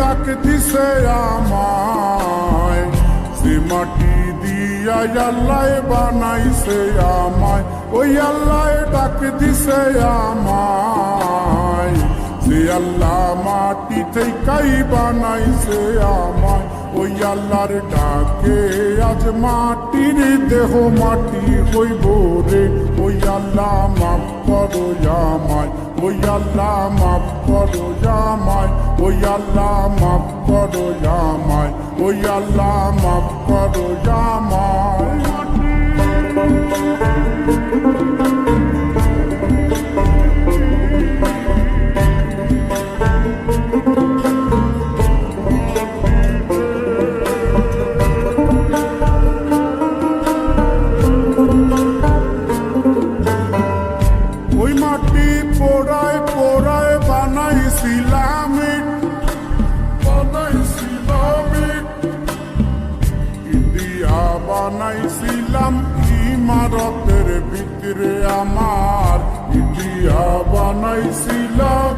ডাক দিছে আমায়, যে মাটি দিয়া আল্লাহ বানাইছে আমায়, ওই আল্লাহ ডাক দিছে আমায়, যে আল্লাহ মাটি থেকেই বানাইছে আমায়, ওই আল্লাহর ডাকে আজ মাটির দেহ মাটি হইব রে, ওই আল্লাহ মাফ করো আমায়, ওই আল্লাহ মাফ করো আমায়, ওই আল্লাহ মাফ করো আমায়, ওই আল্লাহ মাফ করো আমায়। ওই মাটি পোড়ায় পোড়ায় বানাইছিলাম ইন্ডিয়া, বানাইছিলাম ইমারতের ভিতরে আমার, ইন্ডিয়া বানাইছিলাম